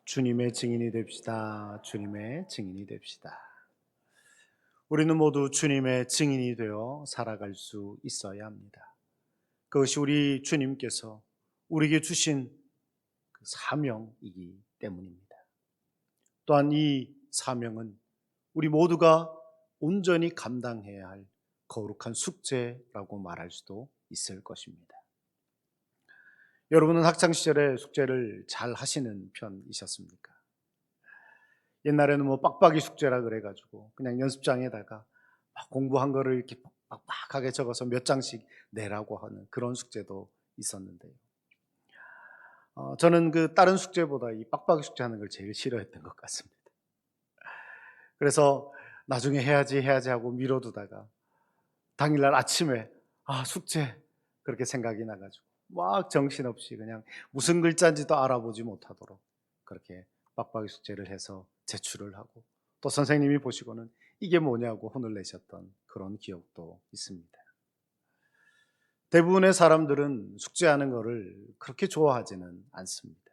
주님의 증인이 됩시다. 주님의 증인이 됩시다. 우리는 모두 주님의 증인이 되어 살아갈 수 있어야 합니다. 그것이 우리 주님께서 우리에게 주신 그 사명이기 때문입니다. 또한 이 사명은 우리 모두가 온전히 감당해야 할 거룩한 숙제라고 말할 수도 있을 것입니다. 여러분은 학창시절에 숙제를 잘 하시는 편이셨습니까? 옛날에는 뭐 빡빡이 숙제라 그래가지고 그냥 연습장에다가 막 공부한 거를 이렇게 빡빡하게 적어서 몇 장씩 내라고 하는 그런 숙제도 있었는데요. 저는 그 다른 숙제보다 이 빡빡이 숙제하는 걸 제일 싫어했던 것 같습니다. 그래서 나중에 해야지 하고 미뤄두다가 당일날 아침에 숙제 그렇게 생각이 나가지고 막 정신없이 그냥 무슨 글자인지도 알아보지 못하도록 그렇게 빡빡이 숙제를 해서 제출을 하고 또 선생님이 보시고는 이게 뭐냐고 혼을 내셨던 그런 기억도 있습니다. 대부분의 사람들은 숙제하는 것을 그렇게 좋아하지는 않습니다.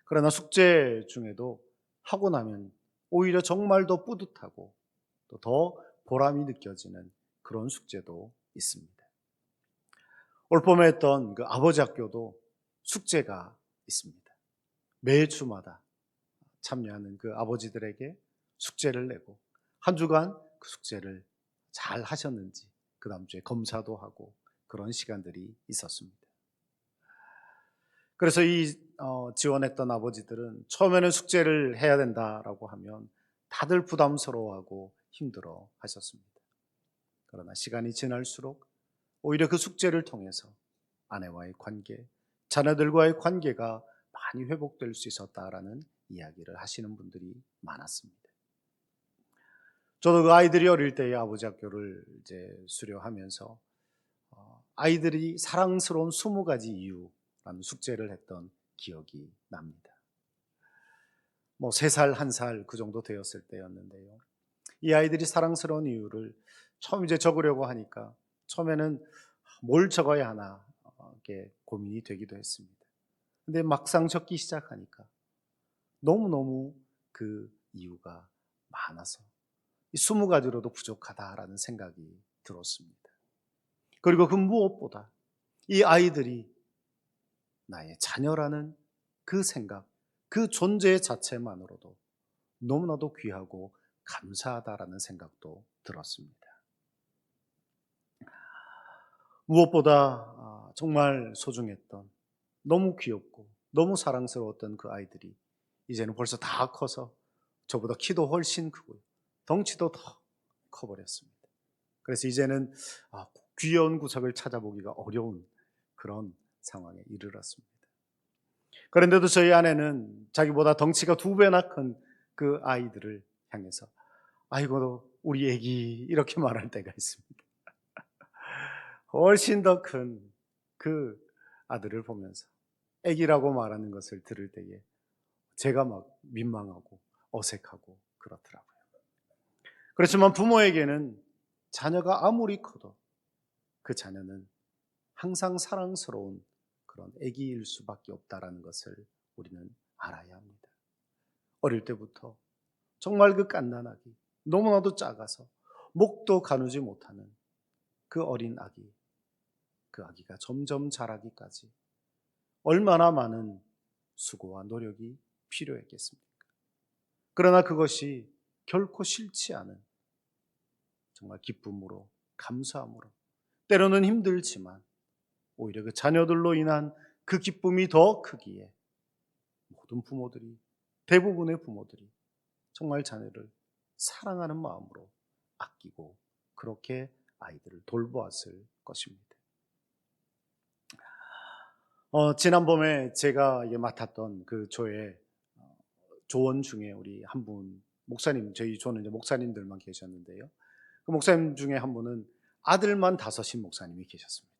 그러나 숙제 중에도 하고 나면 오히려 정말 더 뿌듯하고 또 더 보람이 느껴지는 그런 숙제도 있습니다. 올 봄에 했던 그 아버지 학교도 숙제가 있습니다. 매 주마다 참여하는 그 아버지들에게 숙제를 내고 한 주간 그 숙제를 잘 하셨는지 그 다음 주에 검사도 하고 그런 시간들이 있었습니다. 그래서 지원했던 아버지들은 처음에는 숙제를 해야 된다라고 하면 다들 부담스러워하고 힘들어 하셨습니다. 그러나 시간이 지날수록 오히려 그 숙제를 통해서 아내와의 관계, 자녀들과의 관계가 많이 회복될 수 있었다라는 이야기를 하시는 분들이 많았습니다. 저도 그 아이들이 어릴 때의 아버지 학교를 이제 수료하면서 아이들이 사랑스러운 20가지 이유라는 숙제를 했던 기억이 납니다. 뭐 3살, 1살 그 정도 되었을 때였는데요. 이 아이들이 사랑스러운 이유를 처음 이제 적으려고 하니까 처음에는 뭘 적어야 하나 이렇게 고민이 되기도 했습니다. 근데 막상 적기 시작하니까 너무너무 그 이유가 많아서 20가지로도 부족하다라는 생각이 들었습니다. 그리고 그 무엇보다 이 아이들이 나의 자녀라는 그 생각, 그 존재 자체만으로도 너무나도 귀하고 감사하다라는 생각도 들었습니다. 무엇보다 정말 소중했던, 너무 귀엽고 너무 사랑스러웠던 그 아이들이 이제는 벌써 다 커서 저보다 키도 훨씬 크고요, 덩치도 더 커버렸습니다. 그래서 이제는 귀여운 구석을 찾아보기가 어려운 그런 상황에 이르렀습니다. 그런데도 저희 아내는 자기보다 덩치가 2배나 큰 그 아이들을 향해서 아이고 우리 애기 이렇게 말할 때가 있습니다. 훨씬 더 큰 그 아들을 보면서 애기라고 말하는 것을 들을 때에 제가 막 민망하고 어색하고 그렇더라고요. 그렇지만 부모에게는 자녀가 아무리 커도 그 자녀는 항상 사랑스러운 그런 애기일 수밖에 없다라는 것을 우리는 알아야 합니다. 어릴 때부터 정말 그 갓난아기, 너무나도 작아서 목도 가누지 못하는 그 어린 아기, 그 아기가 점점 자라기까지 얼마나 많은 수고와 노력이 필요했겠습니까? 그러나 그것이 결코 싫지 않은 정말 기쁨으로, 감사함으로, 때로는 힘들지만 오히려 그 자녀들로 인한 그 기쁨이 더 크기에 모든 부모들이, 대부분의 부모들이 정말 자녀를 사랑하는 마음으로 아끼고 그렇게 아이들을 돌보았을 것입니다. 지난 봄에 제가 맡았던 그 조의 조원 중에 우리 한 분, 목사님, 저희 조는 이제 목사님들만 계셨는데요. 그 목사님 중에 한 분은 아들만 5인 목사님이 계셨습니다.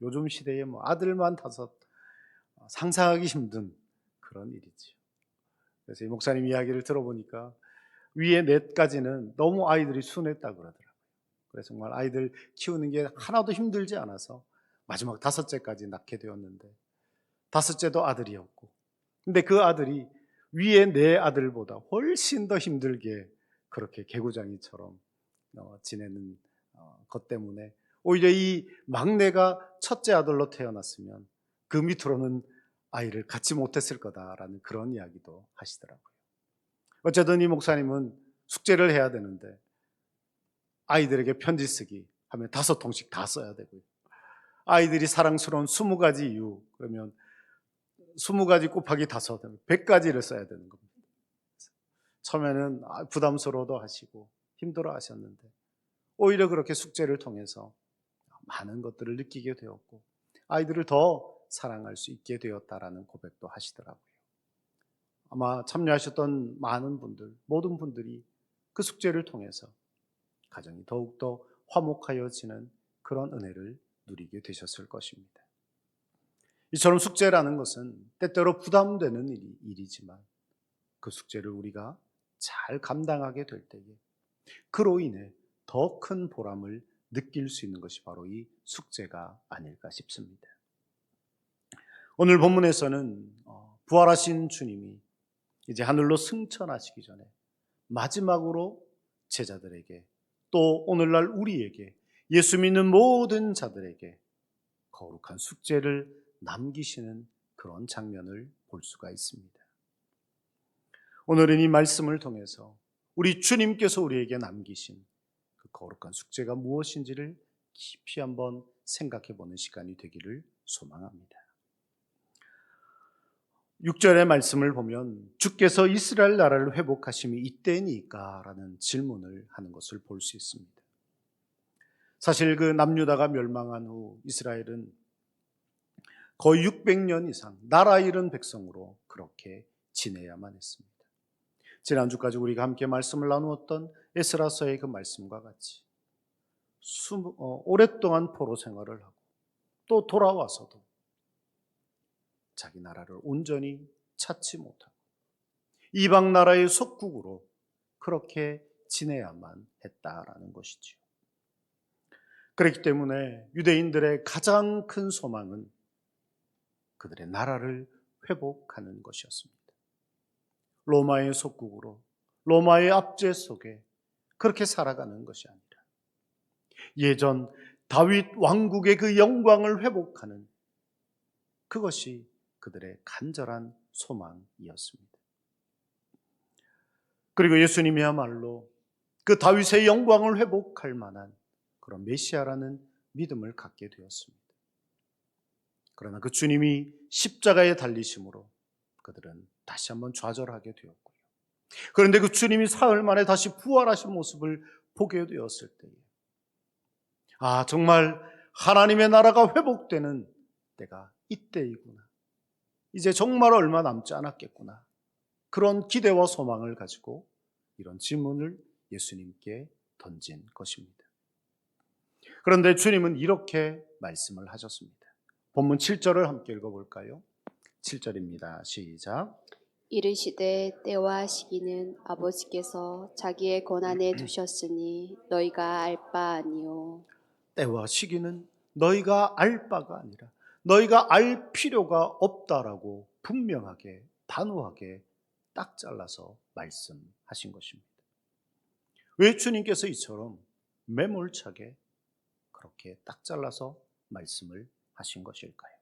요즘 시대에 뭐 아들만 5, 상상하기 힘든 그런 일이지요. 그래서 이 목사님 이야기를 들어보니까 위에 4가지는 너무 아이들이 순했다고 그러더라고요. 그래서 정말 아이들 키우는 게 하나도 힘들지 않아서 마지막 5째까지 낳게 되었는데 5째도 아들이었고 근데 그 아들이 위에 네 아들보다 훨씬 더 힘들게 그렇게 개구장이처럼 지내는 것 때문에 오히려 이 막내가 첫째 아들로 태어났으면 그 밑으로는 아이를 갖지 못했을 거다라는 그런 이야기도 하시더라고요. 어쨌든 이 목사님은 숙제를 해야 되는데 아이들에게 편지 쓰기 하면 5통씩 다 써야 되고요. 아이들이 사랑스러운 20가지 이유 그러면 20가지 곱하기 5, 100가지를 써야 되는 겁니다. 처음에는 부담스러워도 하시고 힘들어 하셨는데 오히려 그렇게 숙제를 통해서 많은 것들을 느끼게 되었고 아이들을 더 사랑할 수 있게 되었다라는 고백도 하시더라고요. 아마 참여하셨던 많은 분들, 모든 분들이 그 숙제를 통해서 가정이 더욱더 화목하여지는 그런 은혜를 누리게 되셨을 것입니다. 이처럼 숙제라는 것은 때때로 부담되는 일이지만 그 숙제를 우리가 잘 감당하게 될 때에 그로 인해 더 큰 보람을 느낄 수 있는 것이 바로 이 숙제가 아닐까 싶습니다. 오늘 본문에서는 부활하신 주님이 이제 하늘로 승천하시기 전에 마지막으로 제자들에게 또 오늘날 우리에게 예수 믿는 모든 자들에게 거룩한 숙제를 남기시는 그런 장면을 볼 수가 있습니다. 오늘은 이 말씀을 통해서 우리 주님께서 우리에게 남기신 그 거룩한 숙제가 무엇인지를 깊이 한번 생각해 보는 시간이 되기를 소망합니다. 6절의 말씀을 보면 주께서 이스라엘 나라를 회복하심이 이때니까 라는 질문을 하는 것을 볼 수 있습니다. 사실 그 남유다가 멸망한 후 이스라엘은 거의 600년 이상 나라 잃은 백성으로 그렇게 지내야만 했습니다. 지난주까지 우리가 함께 말씀을 나누었던 에스라서의 그 말씀과 같이 오랫동안 포로 생활을 하고 또 돌아와서도 자기 나라를 온전히 찾지 못하고 이방 나라의 속국으로 그렇게 지내야만 했다라는 것이지요. 그렇기 때문에 유대인들의 가장 큰 소망은 그들의 나라를 회복하는 것이었습니다. 로마의 속국으로 로마의 압제 속에 그렇게 살아가는 것이 아니라 예전 다윗 왕국의 그 영광을 회복하는 그것이 그들의 간절한 소망이었습니다. 그리고 예수님이야말로 그 다윗의 영광을 회복할 만한 그런 메시아라는 믿음을 갖게 되었습니다. 그러나 그 주님이 십자가에 달리심으로 그들은 다시 한번 좌절하게 되었고요. 그런데 그 주님이 사흘 만에 다시 부활하신 모습을 보게 되었을 때에 정말 하나님의 나라가 회복되는 때가 이때이구나. 이제 정말 얼마 남지 않았겠구나. 그런 기대와 소망을 가지고 이런 질문을 예수님께 던진 것입니다. 그런데 주님은 이렇게 말씀을 하셨습니다. 본문 7절을 함께 읽어볼까요? 7절입니다. 시작. 이르시되 때와 시기는 아버지께서 자기의 권한에 두셨으니 너희가 알 바 아니요. 때와 시기는 너희가 알 바가 아니라 너희가 알 필요가 없다라고 분명하게 단호하게 딱 잘라서 말씀하신 것입니다. 왜 주님께서 이처럼 매몰차게 그렇게 딱 잘라서 말씀을 하신 것일까요?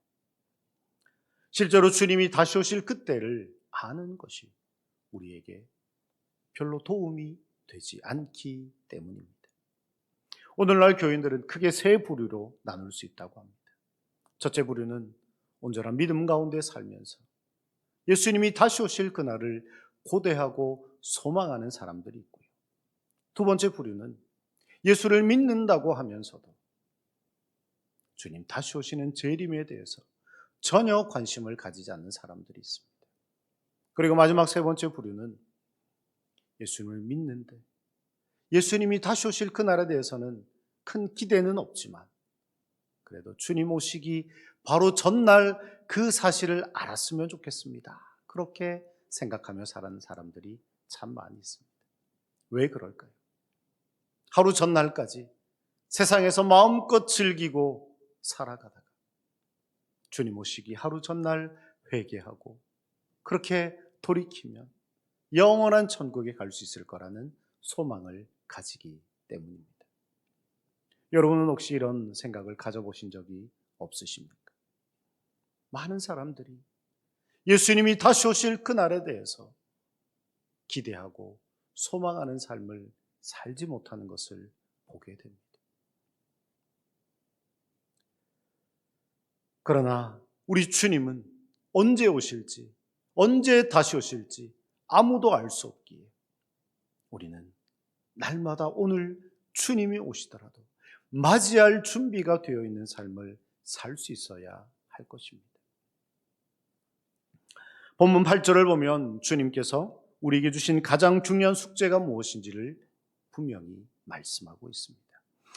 실제로 주님이 다시 오실 그때를 아는 것이 우리에게 별로 도움이 되지 않기 때문입니다. 오늘날 교인들은 크게 세 부류로 나눌 수 있다고 합니다. 첫째 부류는 온전한 믿음 가운데 살면서 예수님이 다시 오실 그날을 고대하고 소망하는 사람들이 있고요. 두 번째 부류는 예수를 믿는다고 하면서도 주님 다시 오시는 재림에 대해서 전혀 관심을 가지지 않는 사람들이 있습니다. 그리고 마지막 세 번째 부류는 예수님을 믿는데 예수님이 다시 오실 그날에 대해서는 큰 기대는 없지만 그래도 주님 오시기 바로 전날 그 사실을 알았으면 좋겠습니다. 그렇게 생각하며 사는 사람들이 참 많이 있습니다. 왜 그럴까요? 하루 전날까지 세상에서 마음껏 즐기고 살아가다가 주님 오시기 하루 전날 회개하고 그렇게 돌이키면 영원한 천국에 갈 수 있을 거라는 소망을 가지기 때문입니다. 여러분은 혹시 이런 생각을 가져보신 적이 없으십니까? 많은 사람들이 예수님이 다시 오실 그날에 대해서 기대하고 소망하는 삶을 살지 못하는 것을 보게 됩니다. 그러나 우리 주님은 언제 오실지, 언제 다시 오실지 아무도 알 수 없기에 우리는 날마다 오늘 주님이 오시더라도 맞이할 준비가 되어 있는 삶을 살 수 있어야 할 것입니다. 본문 8절을 보면 주님께서 우리에게 주신 가장 중요한 숙제가 무엇인지를 분명히 말씀하고 있습니다.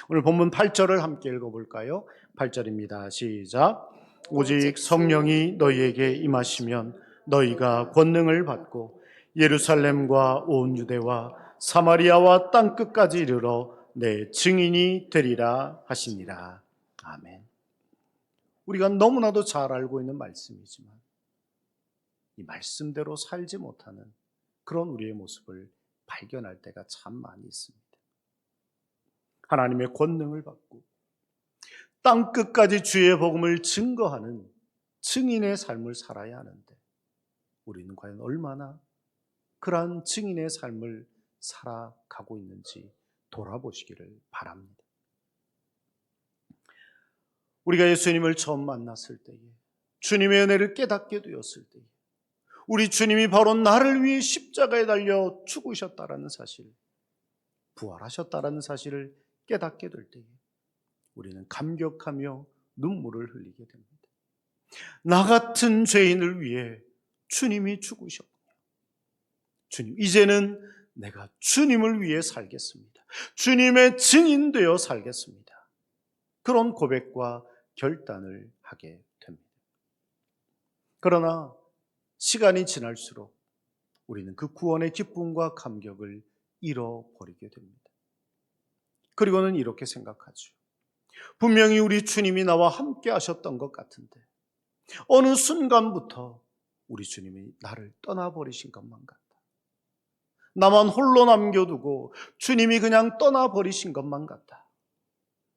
오늘 본문 8절을 함께 읽어볼까요? 8절입니다. 시작. 오직 성령이 너희에게 임하시면 너희가 권능을 받고 예루살렘과 온 유대와 사마리아와 땅끝까지 이르러 내 증인이 되리라 하시니라. 아멘. 우리가 너무나도 잘 알고 있는 말씀이지만 이 말씀대로 살지 못하는 그런 우리의 모습을 발견할 때가 참 많이 있습니다. 하나님의 권능을 받고 땅끝까지 주의 복음을 증거하는 증인의 삶을 살아야 하는데 우리는 과연 얼마나 그러한 증인의 삶을 살아가고 있는지 돌아보시기를 바랍니다. 우리가 예수님을 처음 만났을 때에 주님의 은혜를 깨닫게 되었을 때에 우리 주님이 바로 나를 위해 십자가에 달려 죽으셨다라는 사실, 부활하셨다라는 사실을 깨닫게 될 때에 우리는 감격하며 눈물을 흘리게 됩니다. 나 같은 죄인을 위해 주님이 죽으셨군요. 주님, 이제는 내가 주님을 위해 살겠습니다. 주님의 증인 되어 살겠습니다. 그런 고백과 결단을 하게 됩니다. 그러나 시간이 지날수록 우리는 그 구원의 기쁨과 감격을 잃어버리게 됩니다. 그리고는 이렇게 생각하죠. 분명히 우리 주님이 나와 함께 하셨던 것 같은데 어느 순간부터 우리 주님이 나를 떠나버리신 것만 같다. 나만 홀로 남겨두고 주님이 그냥 떠나버리신 것만 같다.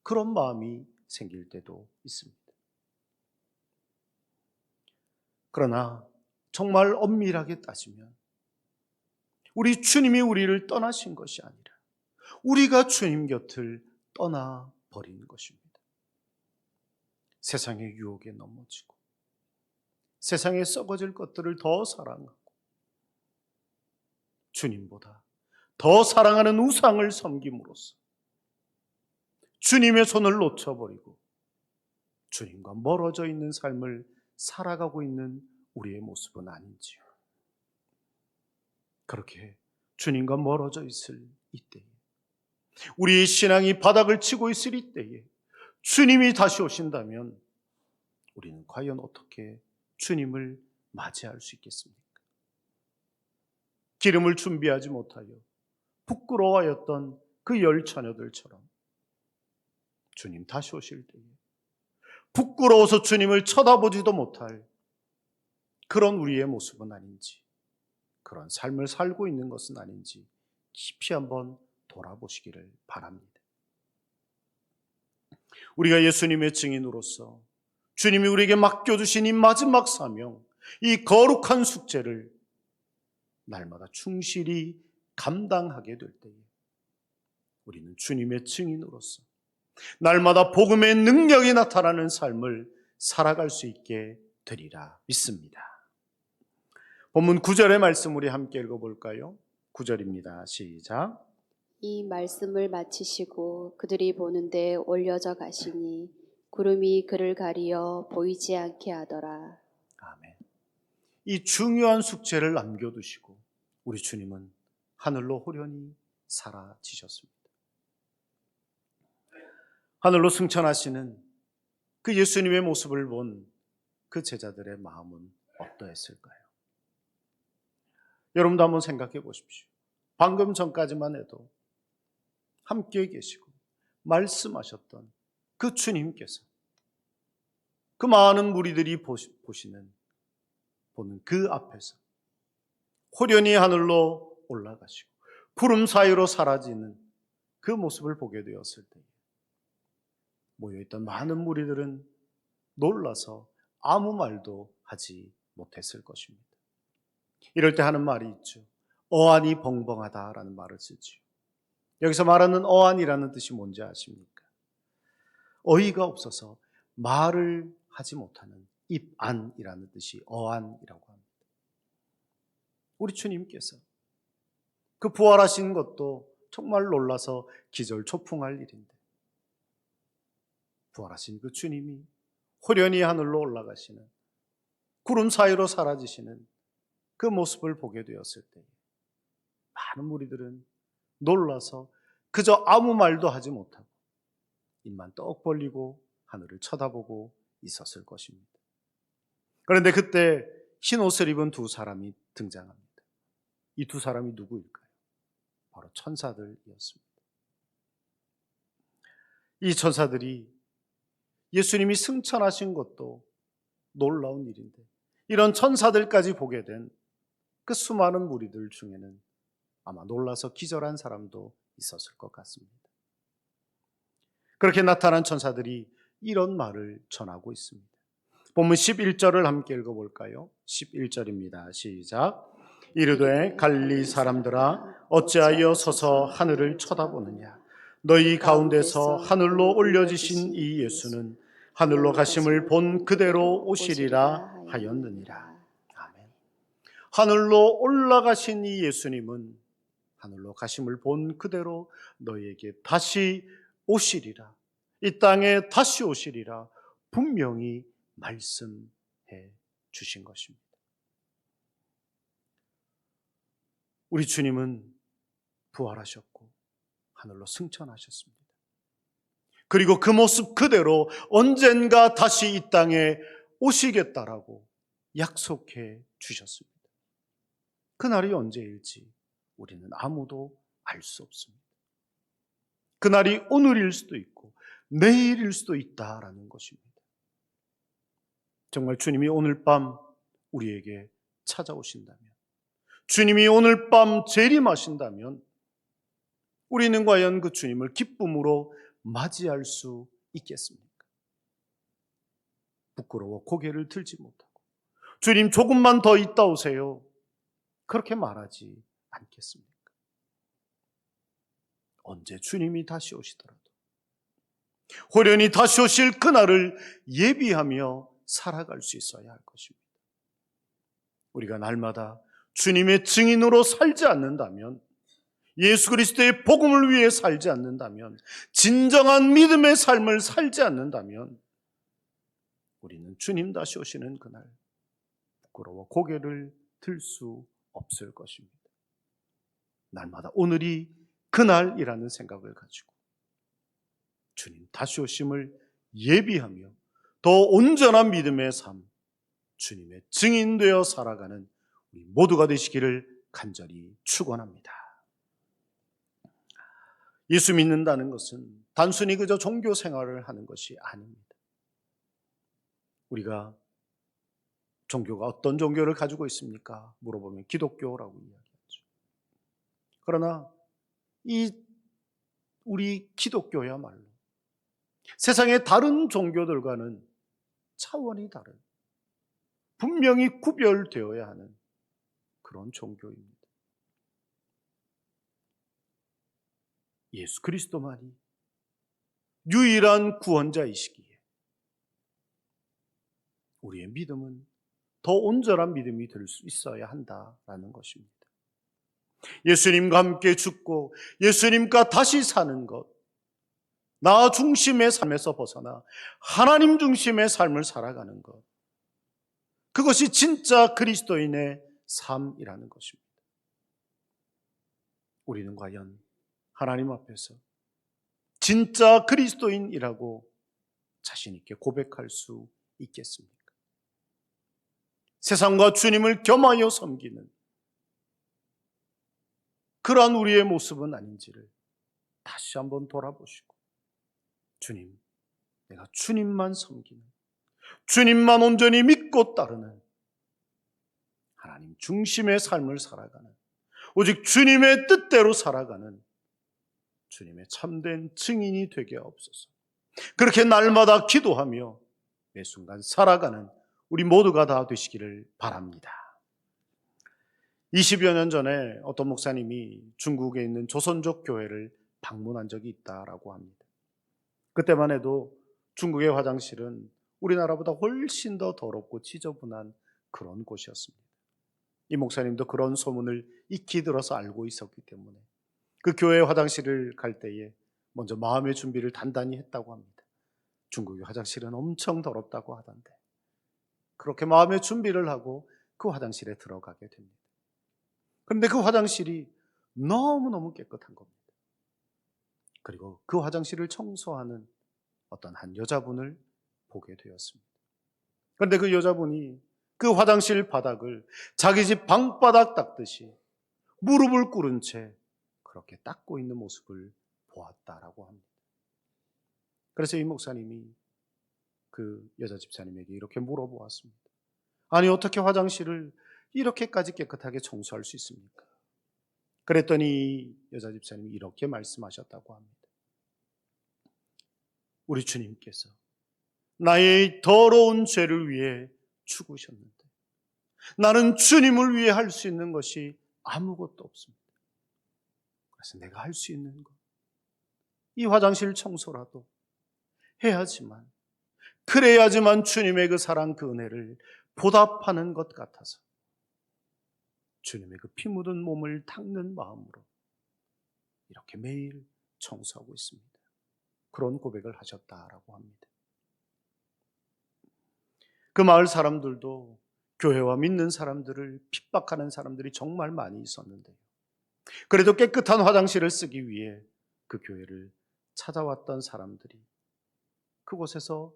그런 마음이 생길 때도 있습니다. 그러나 정말 엄밀하게 따지면 우리 주님이 우리를 떠나신 것이 아니라 우리가 주님 곁을 떠나버린 것입니다. 세상의 유혹에 넘어지고 세상에 썩어질 것들을 더 사랑하고 주님보다 더 사랑하는 우상을 섬김으로써 주님의 손을 놓쳐버리고 주님과 멀어져 있는 삶을 살아가고 있는 우리의 모습은 아닌지요. 그렇게 주님과 멀어져 있을 이때에 우리의 신앙이 바닥을 치고 있을 이때에 주님이 다시 오신다면 우리는 과연 어떻게 주님을 맞이할 수 있겠습니까? 기름을 준비하지 못하여 부끄러워하였던 그 열 처녀들처럼 주님 다시 오실 때에 부끄러워서 주님을 쳐다보지도 못할 그런 우리의 모습은 아닌지, 그런 삶을 살고 있는 것은 아닌지 깊이 한번 돌아보시기를 바랍니다. 우리가 예수님의 증인으로서 주님이 우리에게 맡겨주신 이 마지막 사명, 이 거룩한 숙제를 날마다 충실히 감당하게 될 때에 우리는 주님의 증인으로서 날마다 복음의 능력이 나타나는 삶을 살아갈 수 있게 되리라 믿습니다. 본문 9절의 말씀 우리 함께 읽어볼까요? 9절입니다. 시작. 이 말씀을 마치시고 그들이 보는데 올려져 가시니 구름이 그를 가리어 보이지 않게 하더라. 아멘. 이 중요한 숙제를 남겨두시고 우리 주님은 하늘로 호련히 사라지셨습니다. 하늘로 승천하시는 그 예수님의 모습을 본 그 제자들의 마음은 어떠했을까요? 여러분도 한번 생각해 보십시오. 방금 전까지만 해도 함께 계시고 말씀하셨던 그 주님께서 그 많은 무리들이 보시는 보는 그 앞에서 호련히 하늘로 올라가시고 구름 사이로 사라지는 그 모습을 보게 되었을 때 모여있던 많은 무리들은 놀라서 아무 말도 하지 못했을 것입니다. 이럴 때 하는 말이 있죠. 어안이 벙벙하다라는 말을 쓰죠. 여기서 말하는 어안이라는 뜻이 뭔지 아십니까? 어이가 없어서 말을 하지 못하는 입안이라는 뜻이 어안이라고 합니다. 우리 주님께서 그 부활하신 것도 정말 놀라서 기절초풍할 일인데 부활하신 그 주님이 호련히 하늘로 올라가시는 구름 사이로 사라지시는 그 모습을 보게 되었을 때 많은 무리들은 놀라서 그저 아무 말도 하지 못하고 입만 떡 벌리고 하늘을 쳐다보고 있었을 것입니다. 그런데 그때 흰 옷을 입은 두 사람이 등장합니다. 이 두 사람이 누구일까요? 바로 천사들이었습니다. 이 천사들이 예수님이 승천하신 것도 놀라운 일인데 이런 천사들까지 보게 된 그 수많은 무리들 중에는 아마 놀라서 기절한 사람도 있었을 것 같습니다. 그렇게 나타난 천사들이 이런 말을 전하고 있습니다. 본문 11절을 함께 읽어볼까요? 11절입니다. 시작. 이르되 갈릴리 사람들아 어찌하여 서서 하늘을 쳐다보느냐. 너희 가운데서 하늘로 올려지신 이 예수는 하늘로 가심을 본 그대로 오시리라 하였느니라. 아멘. 하늘로 올라가신 이 예수님은 하늘로 가심을 본 그대로 너희에게 다시 오시리라. 이 땅에 다시 오시리라 분명히 말씀해 주신 것입니다. 우리 주님은 부활하셨고 하늘로 승천하셨습니다. 그리고 그 모습 그대로 언젠가 다시 이 땅에 오시겠다라고 약속해 주셨습니다. 그날이 언제일지 우리는 아무도 알 수 없습니다. 그날이 오늘일 수도 있고 내일일 수도 있다라는 것입니다. 정말 주님이 오늘 밤 우리에게 찾아오신다면, 주님이 오늘 밤 재림하신다면 우리는 과연 그 주님을 기쁨으로 맞이할 수 있겠습니까? 부끄러워 고개를 들지 못하고 주님 조금만 더 있다 오세요 그렇게 말하지 않겠습니까? 언제 주님이 다시 오시더라도 호련히 다시 오실 그날을 예비하며 살아갈 수 있어야 할 것입니다. 우리가 날마다 주님의 증인으로 살지 않는다면, 예수 그리스도의 복음을 위해 살지 않는다면, 진정한 믿음의 삶을 살지 않는다면 우리는 주님 다시 오시는 그날 부끄러워 고개를 들 수 없을 것입니다. 날마다 오늘이 그날이라는 생각을 가지고 주님 다시 오심을 예비하며 더 온전한 믿음의 삶, 주님의 증인되어 살아가는 우리 모두가 되시기를 간절히 축원합니다. 예수 믿는다는 것은 단순히 그저 종교 생활을 하는 것이 아닙니다. 우리가 종교가 어떤 종교를 가지고 있습니까? 물어보면 기독교라고 이야기하죠. 그러나 우리 기독교야말로 세상의 다른 종교들과는 차원이 다른, 분명히 구별되어야 하는 그런 종교입니다. 예수 그리스도만이 유일한 구원자이시기에 우리의 믿음은 더 온전한 믿음이 될 수 있어야 한다라는 것입니다. 예수님과 함께 죽고 예수님과 다시 사는 것, 나 중심의 삶에서 벗어나 하나님 중심의 삶을 살아가는 것, 그것이 진짜 그리스도인의 삶이라는 것입니다. 우리는 과연 하나님 앞에서 진짜 그리스도인이라고 자신 있게 고백할 수 있겠습니까? 세상과 주님을 겸하여 섬기는 그러한 우리의 모습은 아닌지를 다시 한번 돌아보시고, 주님, 내가 주님만 섬기는, 주님만 온전히 믿고 따르는 하나님 중심의 삶을 살아가는, 오직 주님의 뜻대로 살아가는 주님의 참된 증인이 되게 하옵소서. 그렇게 날마다 기도하며 매 순간 살아가는 우리 모두가 다 되시기를 바랍니다. 20여 년 전에 어떤 목사님이 중국에 있는 조선족 교회를 방문한 적이 있다라고 합니다. 그때만 해도 중국의 화장실은 우리나라보다 훨씬 더 더럽고 지저분한 그런 곳이었습니다. 이 목사님도 그런 소문을 익히 들어서 알고 있었기 때문에 그 교회 화장실을 갈 때에 먼저 마음의 준비를 단단히 했다고 합니다. 중국의 화장실은 엄청 더럽다고 하던데 그렇게 마음의 준비를 하고 그 화장실에 들어가게 됩니다. 그런데 그 화장실이 너무너무 깨끗한 겁니다. 그리고 그 화장실을 청소하는 어떤 한 여자분을 보게 되었습니다. 그런데 그 여자분이 그 화장실 바닥을 자기 집 방바닥 닦듯이 무릎을 꿇은 채 그렇게 닦고 있는 모습을 보았다라고 합니다. 그래서 이 목사님이 그 여자 집사님에게 이렇게 물어보았습니다. 아니, 어떻게 화장실을 이렇게까지 깨끗하게 청소할 수 있습니까? 그랬더니 여자 집사님이 이렇게 말씀하셨다고 합니다. 우리 주님께서 나의 더러운 죄를 위해 죽으셨는데 나는 주님을 위해 할 수 있는 것이 아무것도 없습니다. 그래서 내가 할 수 있는 것, 이 화장실 청소라도 해야지만, 그래야지만 주님의 그 사랑, 그 은혜를 보답하는 것 같아서 주님의 그 피 묻은 몸을 닦는 마음으로 이렇게 매일 청소하고 있습니다. 그런 고백을 하셨다라고 합니다. 그 마을 사람들도 교회와 믿는 사람들을 핍박하는 사람들이 정말 많이 있었는데요. 그래도 깨끗한 화장실을 쓰기 위해 그 교회를 찾아왔던 사람들이 그곳에서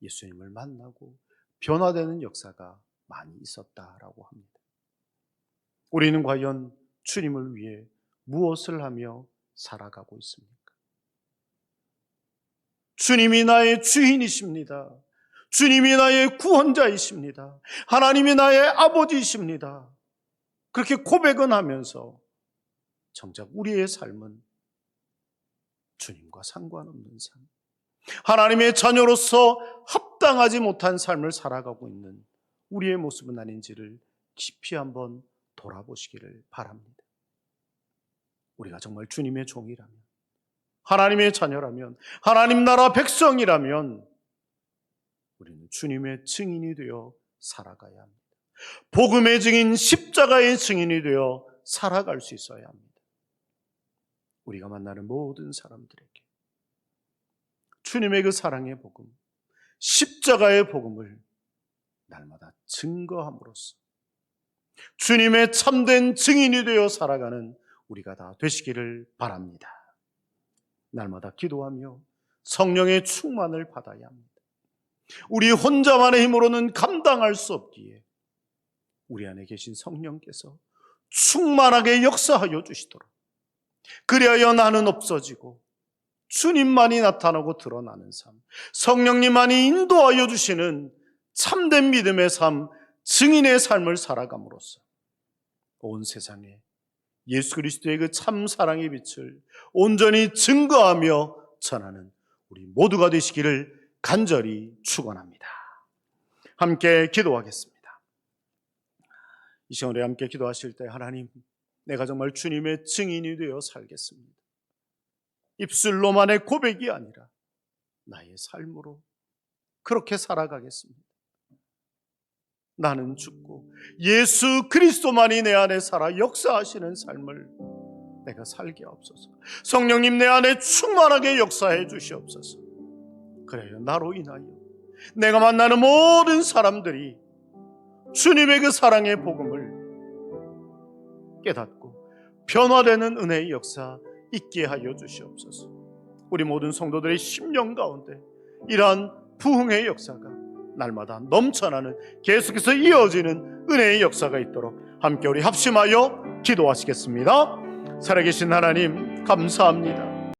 예수님을 만나고 변화되는 역사가 많이 있었다라고 합니다. 우리는 과연 주님을 위해 무엇을 하며 살아가고 있습니까? 주님이 나의 주인이십니다. 주님이 나의 구원자이십니다. 하나님이 나의 아버지이십니다. 그렇게 고백은 하면서 정작 우리의 삶은 주님과 상관없는 삶, 하나님의 자녀로서 합당하지 못한 삶을 살아가고 있는 우리의 모습은 아닌지를 깊이 한번 돌아보시기를 바랍니다. 우리가 정말 주님의 종이라면, 하나님의 자녀라면, 하나님 나라 백성이라면 우리는 주님의 증인이 되어 살아가야 합니다. 복음의 증인, 십자가의 증인이 되어 살아갈 수 있어야 합니다. 우리가 만나는 모든 사람들에게 주님의 그 사랑의 복음, 십자가의 복음을 날마다 증거함으로써 주님의 참된 증인이 되어 살아가는 우리가 다 되시기를 바랍니다. 날마다 기도하며 성령의 충만을 받아야 합니다. 우리 혼자만의 힘으로는 감당할 수 없기에 우리 안에 계신 성령께서 충만하게 역사하여 주시도록, 그리하여 나는 없어지고 주님만이 나타나고 드러나는 삶, 성령님만이 인도하여 주시는 참된 믿음의 삶, 증인의 삶을 살아감으로써 온 세상에 예수 그리스도의 그 참 사랑의 빛을 온전히 증거하며 전하는 우리 모두가 되시기를 간절히 축원합니다. 함께 기도하겠습니다. 이 시간에 함께 기도하실 때, 하나님, 내가 정말 주님의 증인이 되어 살겠습니다. 입술로만의 고백이 아니라 나의 삶으로 그렇게 살아가겠습니다. 나는 죽고 예수 그리스도만이 내 안에 살아 역사하시는 삶을 내가 살게 하옵소서. 성령님, 내 안에 충만하게 역사해 주시옵소서. 그래요, 나로 인하여 내가 만나는 모든 사람들이 주님의 그 사랑의 복음을 깨닫고 변화되는 은혜의 역사 있게 하여 주시옵소서. 우리 모든 성도들의 심령 가운데 이러한 부흥의 역사가 날마다 넘쳐나는, 계속해서 이어지는 은혜의 역사가 있도록 함께 우리 합심하여 기도하시겠습니다. 살아계신 하나님, 감사합니다.